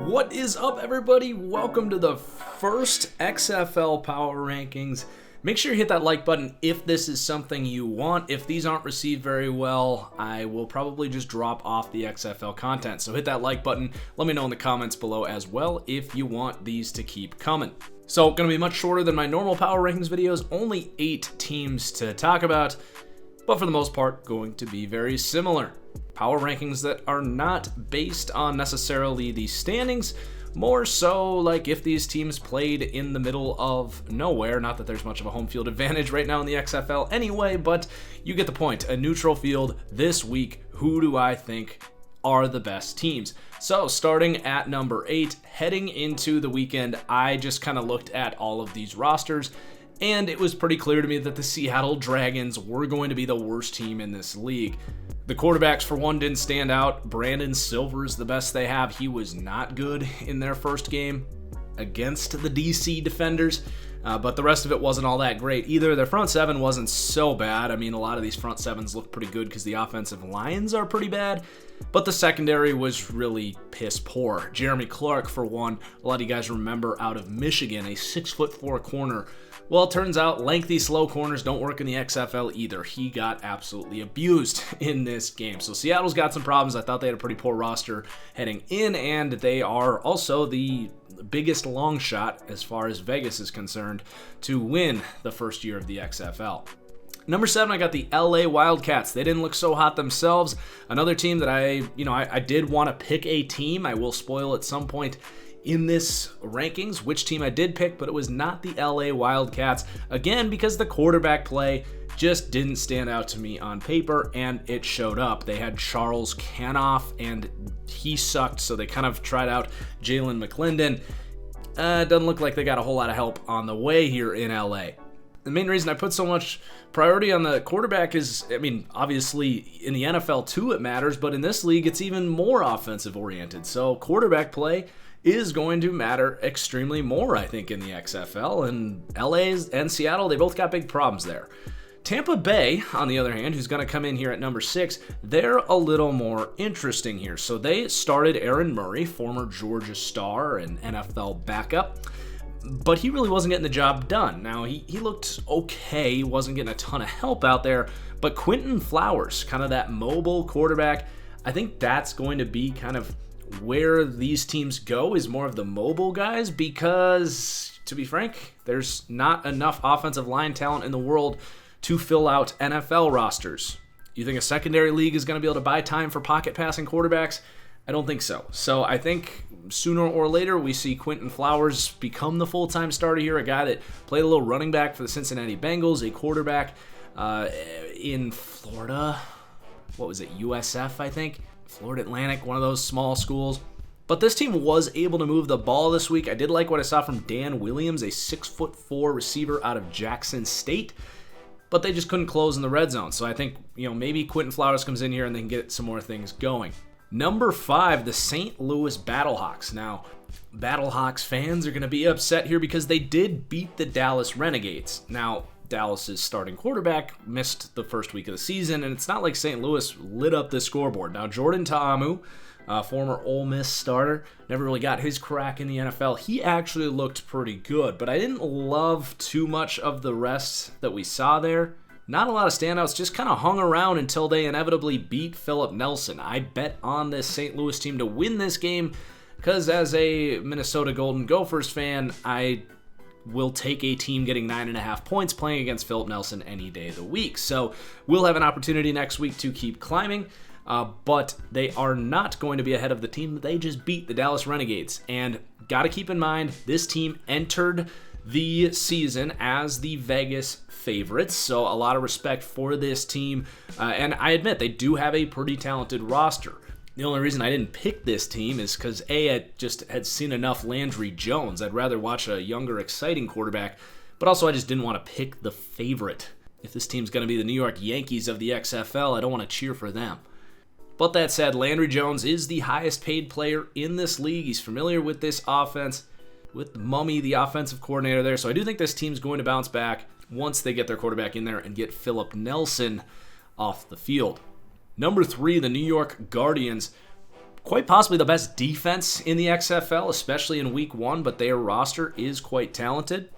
What is up, everybody? Welcome to the first XFL Power Rankings. Make sure you hit that like button if this is something you want. If these aren't received very well, I will probably just drop off the XFL content. So hit that like button. Let me know in the comments below as well if you want these to keep coming. So, going to be much shorter than my normal Power Rankings videos. Only 8 teams to talk about, but for the most part, going to be very similar. Power rankings that are not based on necessarily the standings, more so like if these teams played in the middle of nowhere. Not that there's much of a home field advantage right now in the XFL anyway, but you get the point. A neutral field this week. Who do I think are the best teams? So starting at number 8, heading into the weekend, I just kind of looked at all of these rosters, and it was pretty clear to me that the Seattle Dragons were going to be the worst team in this league. The quarterbacks, for one, didn't stand out. Brandon Silver is the best they have. He was not good in their first game against the DC Defenders, but the rest of it wasn't all that great either. Their front seven wasn't so bad. I mean, a lot of these front sevens look pretty good because the offensive lines are pretty bad, but the secondary was really piss poor. Jeremy Clark, for one, a lot of you guys remember out of Michigan, a 6'4" corner. Well, it turns out lengthy, slow corners don't work in the XFL either. He got absolutely abused in this game. So Seattle's got some problems. I thought they had a pretty poor roster heading in, and they are also the biggest long shot as far as Vegas is concerned to win the first year of the XFL. Number 7, I got the LA Wildcats. They didn't look so hot themselves. Another team that I did want to pick a team. I will spoil at some point in this rankings which team I did pick, but it was not the LA Wildcats. Again, because the quarterback play just didn't stand out to me on paper, and it showed up. They had Charles Canoff, and he sucked, so they kind of tried out Jalen McClendon. It doesn't look like they got a whole lot of help on the way here in LA. The main reason I put so much priority on the quarterback is, I mean, obviously in the NFL too it matters, but in this league it's even more offensive oriented. So quarterback play is going to matter extremely more, I think, in the XFL. And LA and Seattle, they both got big problems there. Tampa Bay, on the other hand, who's going to come in here at number 6, they're a little more interesting here. So they started Aaron Murray, former Georgia star and NFL backup, but he really wasn't getting the job done. Now, he looked okay, he wasn't getting a ton of help out there, but Quentin Flowers, kind of that mobile quarterback, I think that's going to be kind of where these teams go, is more of the mobile guys, because, to be frank, there's not enough offensive line talent in the world to fill out NFL rosters. You think a secondary league is going to be able to buy time for pocket passing quarterbacks? I don't think so. So I think sooner or later we see Quentin Flowers become the full-time starter here, a guy that played a little running back for the Cincinnati Bengals, a quarterback in Florida. What was it, USF, I think? Florida Atlantic, one of those small schools. But this team was able to move the ball this week. I did like what I saw from Dan Williams, a 6'4" receiver out of Jackson State, but they just couldn't close in the red zone. So I think, maybe Quentin Flowers comes in here and they can get some more things going. Number 5, the St. Louis Battlehawks. Now, Battlehawks fans are going to be upset here because they did beat the Dallas Renegades. Now, Dallas's starting quarterback missed the first week of the season, and it's not like St. Louis lit up the scoreboard. Now, Jordan Ta'amu, former Ole Miss starter, never really got his crack in the NFL. He actually looked pretty good, but I didn't love too much of the rest that we saw there. Not a lot of standouts, just kind of hung around until they inevitably beat Philip Nelson. I bet on this St. Louis team to win this game because as a Minnesota Golden Gophers fan, I will take a team getting 9.5 points playing against Philip Nelson any day of the week. So we'll have an opportunity next week to keep climbing, but they are not going to be ahead of the team that they just beat, the Dallas Renegades. And got to keep in mind, this team entered the season as the Vegas favorites, so a lot of respect for this team. And I admit, they do have a pretty talented roster. The only reason I didn't pick this team is because I just had seen enough Landry Jones. I'd rather watch a younger, exciting quarterback, but also I just didn't want to pick the favorite. If this team's going to be the New York Yankees of the XFL, I don't want to cheer for them. But that said, Landry Jones is the highest paid player in this league. He's familiar with this offense, with Mummy, the offensive coordinator there. So I do think this team's going to bounce back. once they get their quarterback in there and get Philip Nelson off the field. Number 3, the New York Guardians. Quite possibly the best defense in the XFL, especially in week 1, but their roster is quite talented.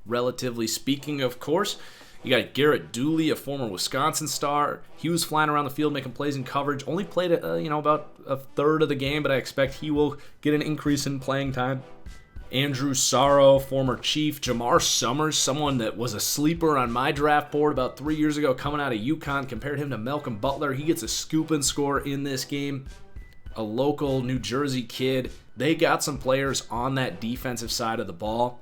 Relatively speaking, of course. You got Garrett Dooley, a former Wisconsin star. He was flying around the field making plays in coverage. Only played about a third of the game, but I expect he will get an increase in playing time. Andrew Sorrow, former Chief. Jamar Summers, someone that was a sleeper on my draft board about 3 years ago coming out of UConn. Compared him to Malcolm Butler. He gets a scoop and score in this game. A local New Jersey kid. They got some players on that defensive side of the ball,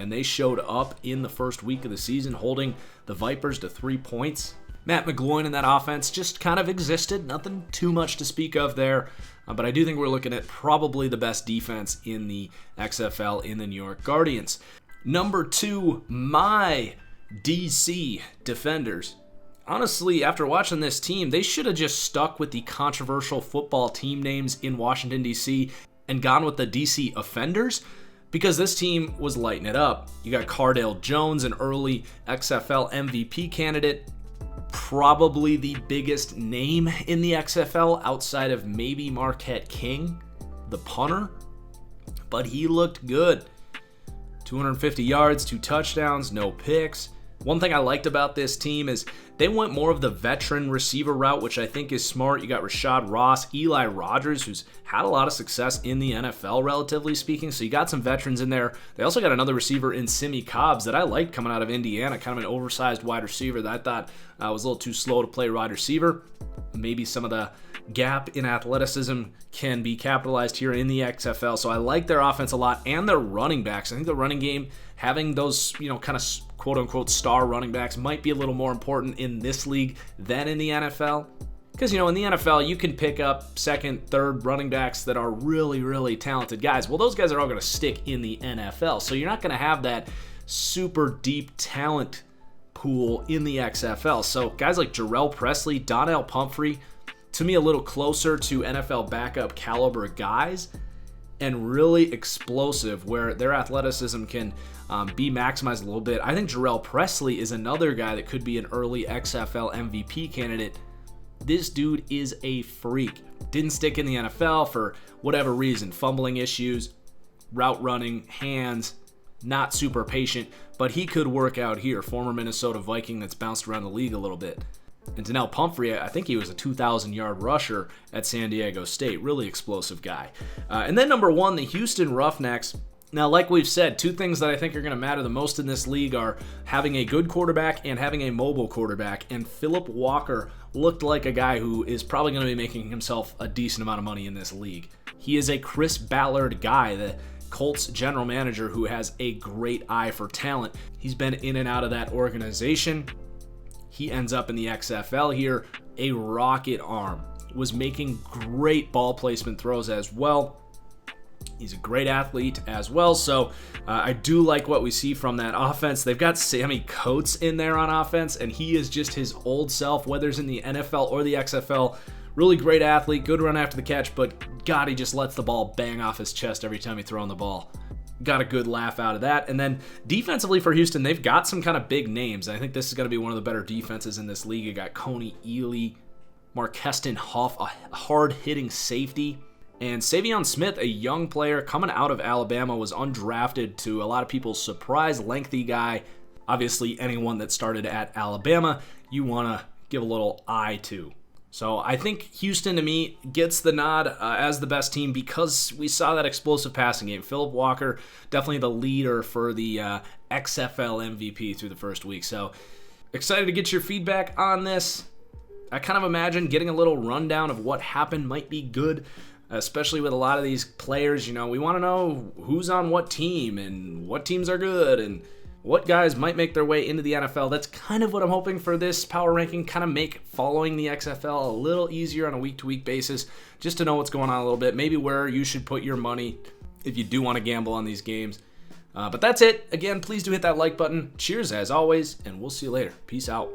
and they showed up in the first week of the season, holding the Vipers to 3 points. Matt McGloin in that offense just kind of existed. Nothing too much to speak of there, but I do think we're looking at probably the best defense in the XFL in the New York Guardians. Number 2, my DC Defenders. Honestly, after watching this team, they should have just stuck with the controversial football team names in Washington, D.C. and gone with the DC Offenders, because this team was lighting it up. You got Cardale Jones, an early XFL MVP candidate, probably the biggest name in the XFL outside of maybe Marquette King, the punter, but he looked good. 250 yards, 2 touchdowns, no picks. One thing I liked about this team is they went more of the veteran receiver route, which I think is smart. You got Rashad Ross, Eli Rogers, who's had a lot of success in the NFL, relatively speaking. So you got some veterans in there. They also got another receiver in Simi Cobbs that I liked coming out of Indiana, kind of an oversized wide receiver that I thought was a little too slow to play wide receiver. Maybe some of the gap in athleticism can be capitalized here in the XFL. So I like their offense a lot, and their running backs. I think the running game, having those, kind of quote-unquote star running backs might be a little more important in this league than in the NFL. Because, in the NFL, you can pick up second, third running backs that are really, really talented guys. Well, those guys are all going to stick in the NFL. So you're not going to have that super deep talent pool in the XFL. So guys like Jarrell Presley, Donnell Pumphrey, to me a little closer to NFL backup caliber guys, and really explosive where their athleticism can be maximized a little bit. I think Jarrell Presley is another guy that could be an early XFL MVP candidate. This dude is a freak. Didn't stick in the NFL for whatever reason. Fumbling issues, route running, hands, not super patient, but he could work out here. Former Minnesota Viking that's bounced around the league a little bit. And Donnell Pumphrey, I think he was a 2,000-yard rusher at San Diego State. Really explosive guy. And then number 1, the Houston Roughnecks. Now, like we've said, 2 things that I think are going to matter the most in this league are having a good quarterback and having a mobile quarterback. And Philip Walker looked like a guy who is probably going to be making himself a decent amount of money in this league. He is a Chris Ballard guy, the Colts general manager, who has a great eye for talent. He's been in and out of that organization. He ends up in the XFL here, a rocket arm. Was making great ball placement throws as well. He's a great athlete as well, so I do like what we see from that offense. They've got Sammy Coates in there on offense, and he is just his old self, whether it's in the NFL or the XFL. Really great athlete, good run after the catch, but God, he just lets the ball bang off his chest every time he's throwing the ball. Got a good laugh out of that. And then defensively for Houston, they've got some kind of big names. I think this is going to be one of the better defenses in this league. You got Coney Ely, Marqueston Huff, a hard-hitting safety, and Savion Smith, a young player coming out of Alabama, was undrafted to a lot of people's surprise, lengthy guy. Obviously, anyone that started at Alabama, you want to give a little eye to. So I think Houston, to me, gets the nod as the best team because we saw that explosive passing game. Philip Walker, definitely the leader for the XFL MVP through the first week. So excited to get your feedback on this. I kind of imagine getting a little rundown of what happened might be good, especially with a lot of these players. We want to know who's on what team and what teams are good and what guys might make their way into the NFL. That's kind of what I'm hoping for this power ranking, kind of make following the XFL a little easier on a week-to-week basis, just to know what's going on a little bit, maybe where you should put your money if you do want to gamble on these games. But that's it. Again, please do hit that like button. Cheers as always, and we'll see you later. Peace out.